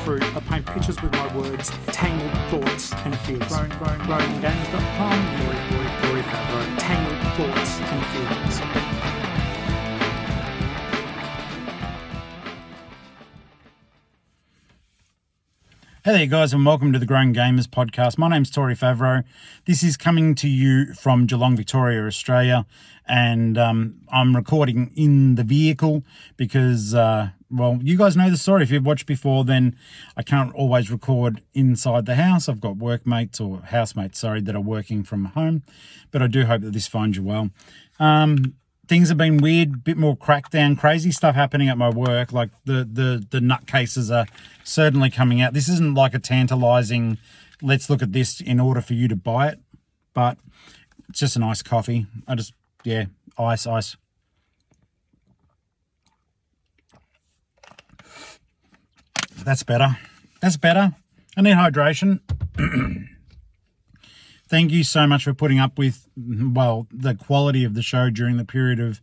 fruit. I paint pictures with my words, tangled thoughts and feelings. GrowingGames.com, Rory Favreau. Tangled thoughts and feelings. Hey there guys, and welcome to the Growing Gamers podcast. My name's Tory Favreau. This is coming to you from Geelong, Victoria, Australia, and I'm recording in the vehicle because, well, you guys know the story. If you've watched before, then I can't always record inside the house. I've got workmates or housemates, that are working from home, but I do hope that this finds you well. Things have been weird, a bit more crackdown, crazy stuff happening at my work. Like the nutcases are certainly coming out. This isn't like a tantalizing, let's look at this in order for you to buy it, but it's just an iced coffee. Ice. That's better. I need hydration. Thank you so much for putting up with, well, the quality of the show during the period of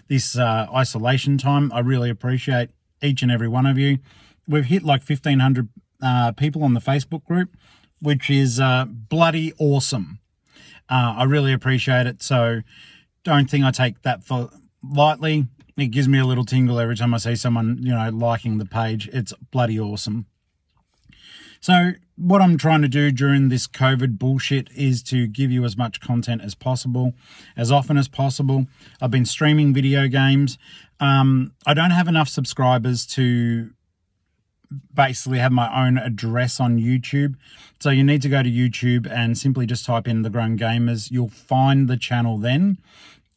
this isolation time. I really appreciate each and every one of you. We've hit like 1,500 people on the Facebook group, which is bloody awesome. I really appreciate it. So don't think I take that for lightly. It gives me a little tingle every time I see someone, liking the page. It's bloody awesome. So what I'm trying to do during this COVID bullshit is to give you as much content as possible, as often as possible. I've been streaming video games. I don't have enough subscribers to basically have my own address on YouTube. So you need to go to YouTube and simply just type in The Growing Gamers. You'll find the channel then.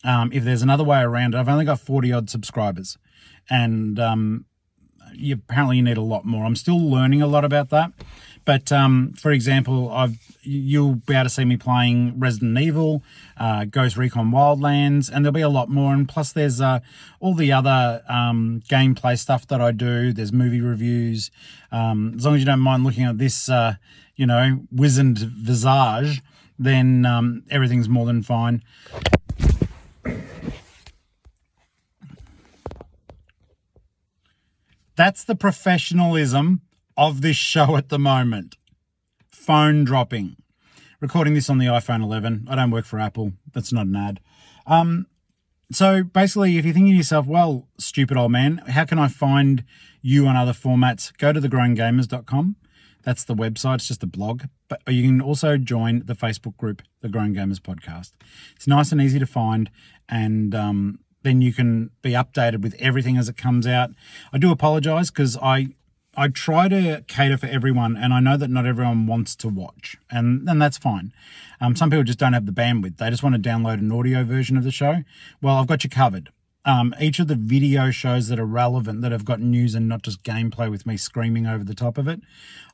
If there's another way around it, I've only got 40 odd subscribers, and apparently you need a lot more. I'm still learning a lot about that. But for example, you'll be able to see me playing Resident Evil, Ghost Recon Wildlands, and there'll be a lot more. And plus there's all the other gameplay stuff that I do. There's movie reviews. As long as you don't mind looking at this, wizened visage, then everything's more than fine. That's the professionalism of this show at the moment. Phone dropping. Recording this on the iPhone 11. I don't work for Apple. That's not an ad. So basically, if you're thinking to yourself, well, stupid old man, how can I find you on other formats? Go to thegrowinggamers.com. That's the website. It's just a blog. But you can also join the Facebook group, The Growing Gamers Podcast. It's nice and easy to find, and then you can be updated with everything as it comes out. I do apologize because I try to cater for everyone, and I know that not everyone wants to watch, and that's fine. Some people just don't have the bandwidth. They just want to download an audio version of the show. Well, I've got you covered. Each of the video shows that are relevant, that have got news and not just gameplay with me screaming over the top of it,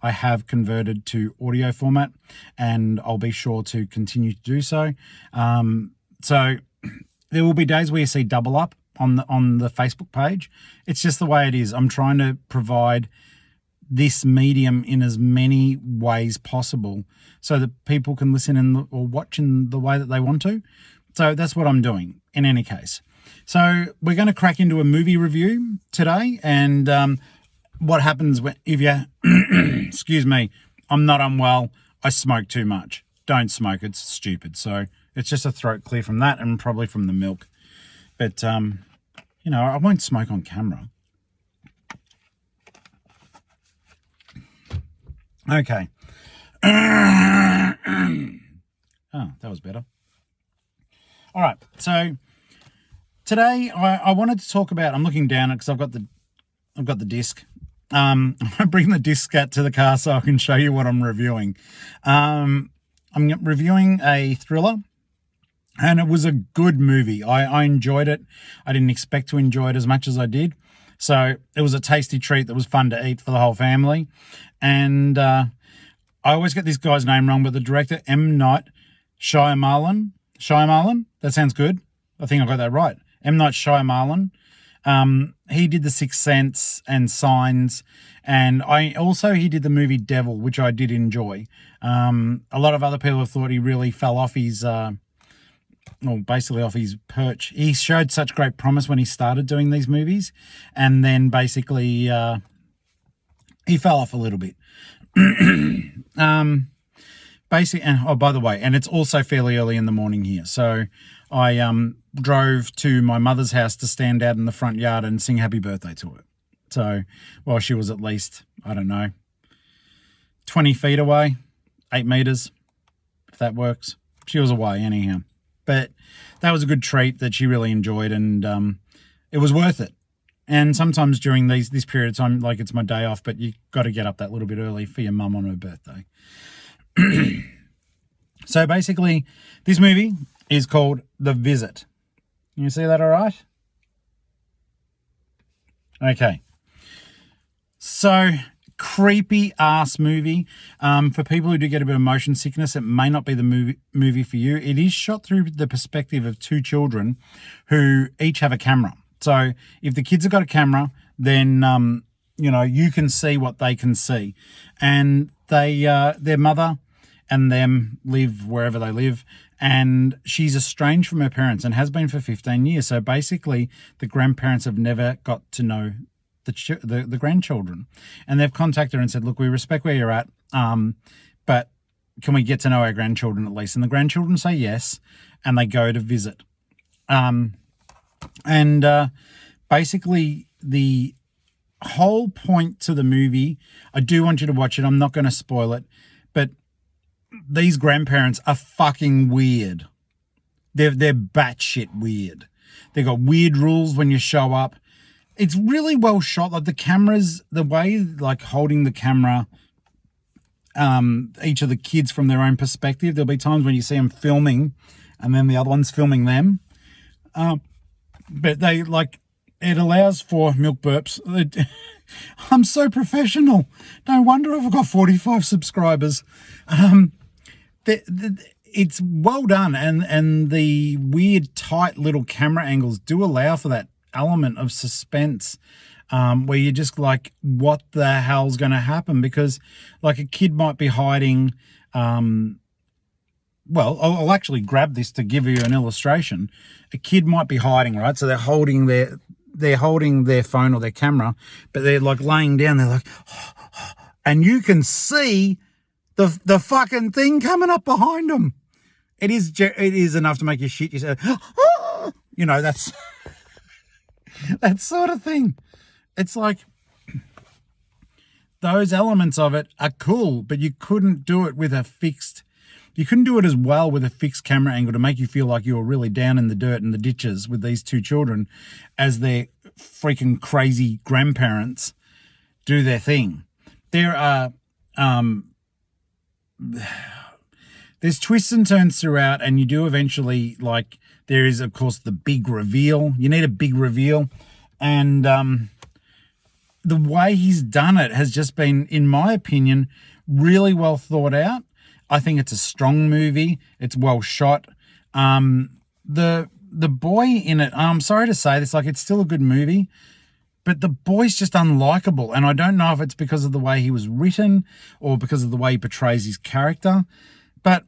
I have converted to audio format, and I'll be sure to continue to do so. So there will be days where you see double up on the Facebook page. It's just the way it is. I'm trying to provide this medium in as many ways possible so that people can listen or watch in the way that they want to. So that's what I'm doing in any case. So we're going to crack into a movie review today. And what happens if you, excuse me, I'm not unwell, I smoke too much. Don't smoke, it's stupid. So it's just a throat clear from that and probably from the milk. But, I won't smoke on camera. Okay. Oh, that was better. All right. So today I wanted to talk about, I'm looking down because I've got the disc. I bring the disc out to the car so I can show you what I'm reviewing. I'm reviewing a thriller, and it was a good movie. I enjoyed it. I didn't expect to enjoy it as much as I did. So it was a tasty treat that was fun to eat for the whole family. And I always get this guy's name wrong, but the director, M. Night Shyamalan. Shyamalan? That sounds good. I think I got that right. M. Night Shyamalan. He did The Sixth Sense and Signs, and he did the movie Devil, which I did enjoy. A lot of other people have thought he really fell off his basically off his perch. He showed such great promise when he started doing these movies, and then basically He fell off a little bit. Basically, and oh, by the way, and it's also fairly early in the morning here. So I drove to my mother's house to stand out in the front yard and sing happy birthday to her. So while she was at least, I don't know, 20 feet away, 8 meters, if that works. She was away anyhow. But that was a good treat that she really enjoyed, and it was worth it. And sometimes during this period of time, like it's my day off, but you got to get up that little bit early for your mum on her birthday. So basically, this movie is called The Visit. You see that all right? Okay. So, creepy ass movie. For people who do get a bit of motion sickness, it may not be the movie for you. It is shot through the perspective of 2 children who each have a camera. So if the kids have got a camera, then you can see what they can see, and their mother and them live wherever they live, and she's estranged from her parents and has been for 15 years. So basically, the grandparents have never got to know the grandchildren, and they've contacted her and said, look, we respect where you're at, but can we get to know our grandchildren at least? And the grandchildren say yes, and they go to visit. Basically the whole point to the movie, I do want you to watch it, I'm not going to spoil it, but these grandparents are fucking weird. They're batshit weird. They've got weird rules when you show up. It's really well shot. Like the cameras, the way like holding the camera, each of the kids from their own perspective. There'll be times when you see them filming and then the other one's filming them. But they it allows for milk burps. I'm so professional. No wonder I've got 45 subscribers. It's well done, and the weird tight little camera angles do allow for that element of suspense, where you're just like, what the hell's going to happen? Because like a kid might be hiding. Well, I'll actually grab this to give you an illustration. A kid might be hiding, right? So they're holding their phone or their camera, but they're like laying down. They're like, and you can see the fucking thing coming up behind them. It is enough to make you shit yourself. That's that sort of thing. It's like those elements of it are cool, but you couldn't do it with you couldn't do it as well with a fixed camera angle to make you feel like you were really down in the dirt and the ditches with these 2 children as their freaking crazy grandparents do their thing. There are, there's twists and turns throughout, and you do eventually, there is, of course, the big reveal. You need a big reveal. And the way he's done it has just been, in my opinion, really well thought out. I think it's a strong movie. It's well shot. The boy in it, I'm sorry to say this, it's still a good movie, but the boy's just unlikable. And I don't know if it's because of the way he was written or because of the way he portrays his character. But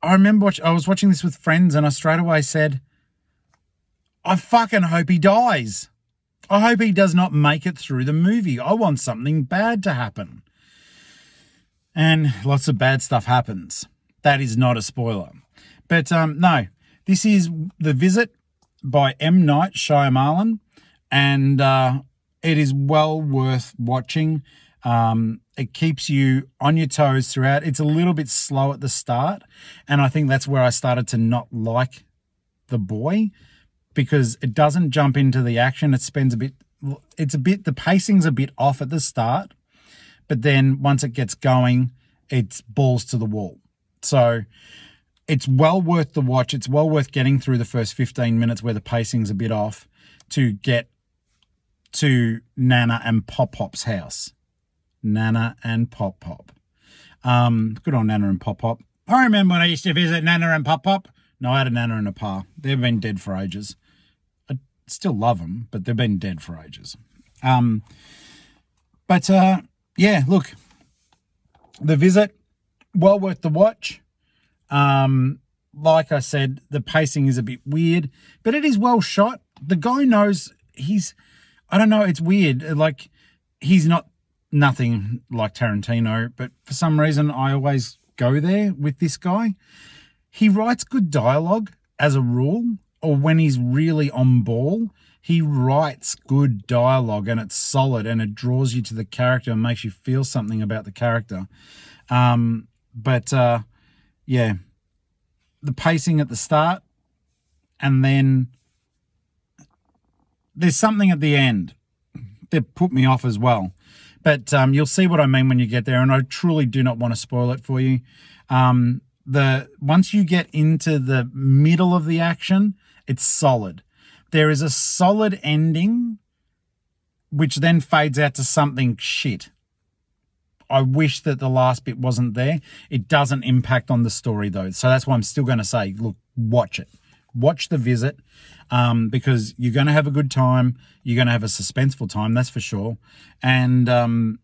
I remember I was watching this with friends, and I straight away said, I fucking hope he dies. I hope he does not make it through the movie. I want something bad to happen. And lots of bad stuff happens. That is not a spoiler. But no, this is The Visit by M. Night Shyamalan, and it is well worth watching. It keeps you on your toes throughout. It's a little bit slow at the start, and I think that's where I started to not like the boy, because it doesn't jump into the action. The pacing's a bit off at the start, but then once it gets going, it's balls to the wall. So it's well worth the watch. It's well worth getting through the first 15 minutes where the pacing's a bit off to get to Nana and Pop Pop's house. Nana and Pop Pop. Good on Nana and Pop Pop. I remember when I used to visit Nana and Pop Pop. No, I had a Nana and a Pa. They've been dead for ages. I still love them, but they've been dead for ages. Yeah, look, The Visit, well worth the watch. Like I said, the pacing is a bit weird, but it is well shot. The guy knows it's weird. He's not nothing like Tarantino, but for some reason I always go there with this guy. He writes good dialogue as a rule, or when he's really on ball, he writes good dialogue and it's solid and it draws you to the character and makes you feel something about the character. Yeah, the pacing at the start, and then there's something at the end that put me off as well. But you'll see what I mean when you get there, and I truly do not want to spoil it for you. Once you get into the middle of the action, it's solid. There is a solid ending, which then fades out to something shit. I wish that the last bit wasn't there. It doesn't impact on the story, though. So that's why I'm still going to say, look, watch it. Watch The Visit, because you're going to have a good time. You're going to have a suspenseful time, that's for sure. And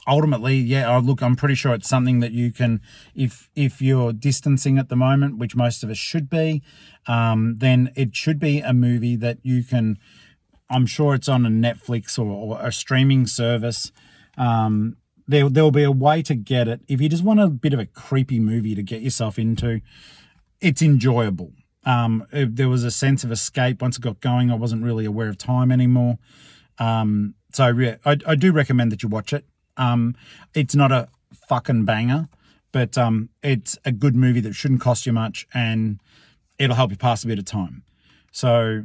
ultimately, yeah, look, I'm pretty sure it's something that you can, if you're distancing at the moment, which most of us should be, then it should be a movie that you can, I'm sure it's on a Netflix or a streaming service. There'll be a way to get it. If you just want a bit of a creepy movie to get yourself into, it's enjoyable. There was a sense of escape. Once it got going, I wasn't really aware of time anymore. So yeah, I do recommend that you watch it. It's not a fucking banger, but it's a good movie that shouldn't cost you much, and it'll help you pass a bit of time. So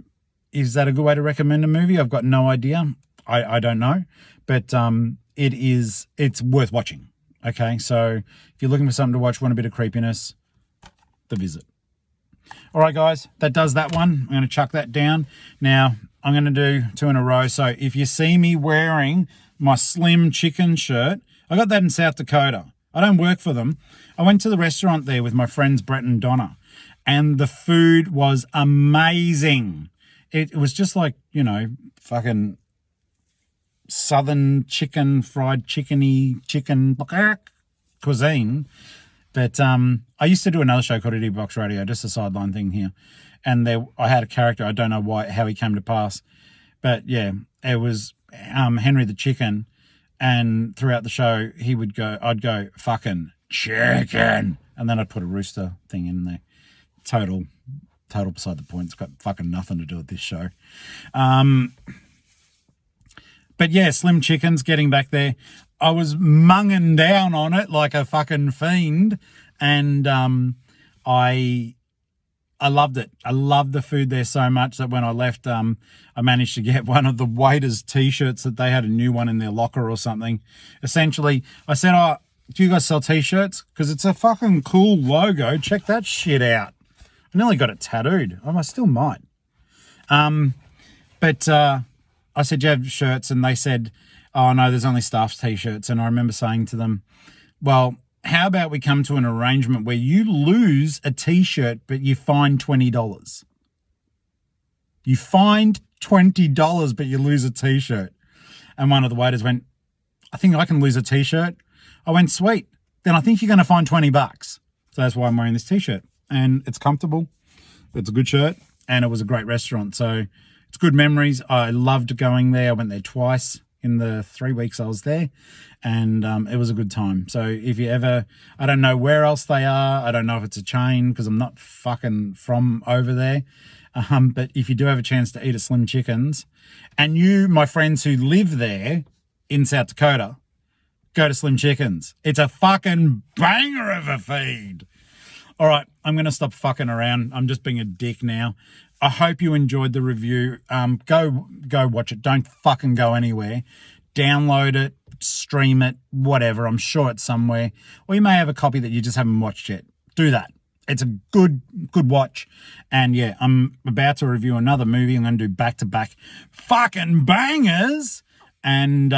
is that a good way to recommend a movie? I've got no idea. I don't know, but it's worth watching. Okay, so if you're looking for something to watch, want a bit of creepiness, The Visit. All right, guys, that does that one. I'm going to chuck that down. Now, I'm going to do 2 in a row. So if you see me wearing my Slim Chicken shirt, I got that in South Dakota. I don't work for them. I went to the restaurant there with my friends Brett and Donna, and the food was amazing. It was just like, fucking southern chicken, fried chicken cuisine. But I used to do another show called Idiot Box Radio, just a sideline thing here. And I had a character, I don't know how he came to pass. But yeah, it was Henry the Chicken. And throughout the show, I'd go, fucking chicken. And then I'd put a rooster thing in there. Total beside the point. It's got fucking nothing to do with this show. But yeah, Slim Chicken's getting back there. I was munging down on it like a fucking fiend, and I loved it. I loved the food there so much that when I left, I managed to get one of the waiters' T-shirts that they had a new one in their locker or something. Essentially, I said, "Oh, do you guys sell T-shirts? Because it's a fucking cool logo. Check that shit out." I nearly got it tattooed. I still might. But I said, "Do you have shirts?" And they said, "Oh, no, there's only staff's T-shirts." And I remember saying to them, "Well, how about we come to an arrangement where you lose a T-shirt, but you find $20? You find $20, but you lose a T-shirt." And one of the waiters went, "I think I can lose a T-shirt." I went, "Sweet. Then I think you're going to find $20. So that's why I'm wearing this T-shirt. And it's comfortable. It's a good shirt. And it was a great restaurant. So it's good memories. I loved going there. I went there twice in the 3 weeks I was there, and it was a good time. So if you ever, I don't know where else they are. I don't know if it's a chain because I'm not fucking from over there. But if you do have a chance to eat at Slim Chickens, and you, my friends who live there in South Dakota, go to Slim Chickens. It's a fucking banger of a feed. All right, I'm going to stop fucking around. I'm just being a dick now. I hope you enjoyed the review. Go watch it. Don't fucking go anywhere. Download it, stream it, whatever. I'm sure it's somewhere. Or you may have a copy that you just haven't watched yet. Do that. It's a good watch. And yeah, I'm about to review another movie. I'm going to do back-to-back fucking bangers. And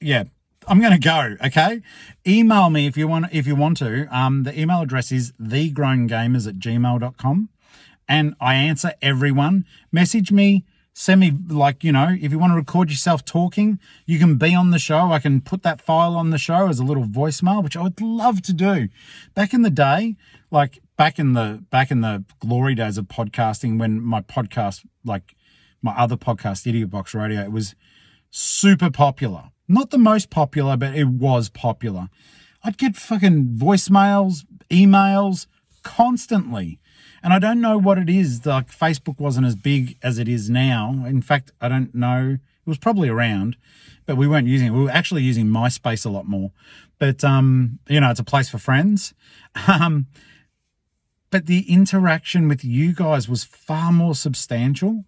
yeah, I'm going to go, okay? Email me if you want to. The email address is thegrowngamers@gmail.com. And I answer everyone. Message me, send me, if you want to record yourself talking, you can be on the show. I can put that file on the show as a little voicemail, which I would love to do. Back in the day, back in the glory days of podcasting, when my podcast, my other podcast, Idiot Box Radio, it was super popular. Not the most popular, but it was popular. I'd get fucking voicemails, emails constantly. And I don't know what it is. Like, Facebook wasn't as big as it is now. In fact, I don't know. It was probably around, but we weren't using it. We were actually using MySpace a lot more. But, it's a place for friends. But the interaction with you guys was far more substantial.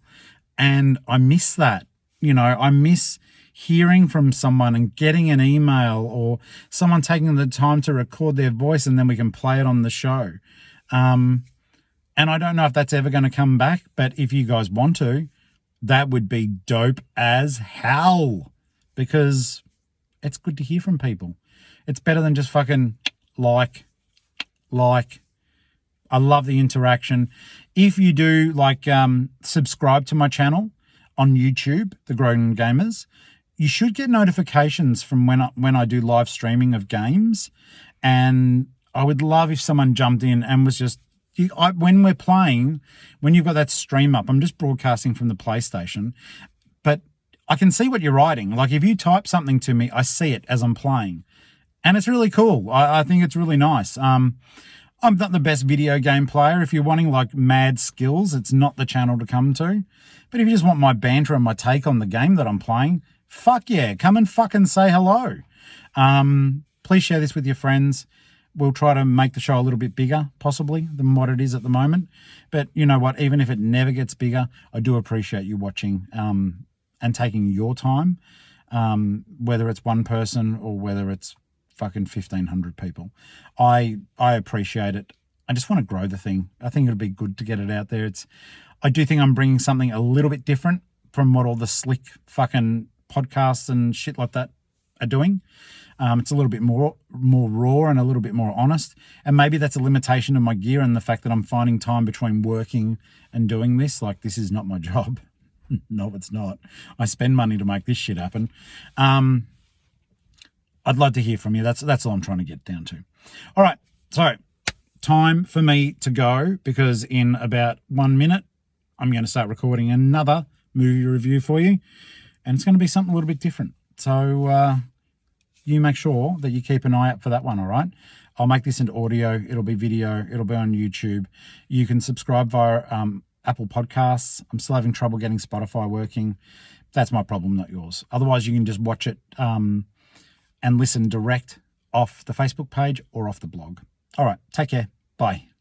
And I miss that. I miss hearing from someone and getting an email or someone taking the time to record their voice and then we can play it on the show. And I don't know if that's ever going to come back, but if you guys want to, that would be dope as hell, because it's good to hear from people. It's better than just fucking like. I love the interaction. If you do subscribe to my channel on YouTube, The Grown Gamers, you should get notifications from when I do live streaming of games. And I would love if someone jumped in and was just, when we're playing, when you've got that stream up, I'm just broadcasting from the PlayStation, but I can see what you're writing. Like, if you type something to me, I see it as I'm playing. And it's really cool. I think it's really nice. I'm not the best video game player. If you're wanting mad skills, it's not the channel to come to. But if you just want my banter and my take on the game that I'm playing, fuck yeah, come and fucking say hello. Please share this with your friends. We'll try to make the show a little bit bigger, possibly, than what it is at the moment. But you know what? Even if it never gets bigger, I do appreciate you watching and taking your time, whether it's one person or whether it's fucking 1,500 people. I appreciate it. I just want to grow the thing. I think it'll be good to get it out there. I do think I'm bringing something a little bit different from what all the slick fucking podcasts and shit like that are doing. It's a little bit more raw and a little bit more honest. And maybe that's a limitation of my gear and the fact that I'm finding time between working and doing this. Like, this is not my job. No, it's not. I spend money to make this shit happen. I'd love to hear from you. That's all I'm trying to get down to. All right. So time for me to go, because in about 1 minute, I'm going to start recording another movie review for you. And it's going to be something a little bit different. So you make sure that you keep an eye out for that one, all right? I'll make this into audio. It'll be video. It'll be on YouTube. You can subscribe via Apple Podcasts. I'm still having trouble getting Spotify working. That's my problem, not yours. Otherwise, you can just watch it and listen direct off the Facebook page or off the blog. All right, take care. Bye.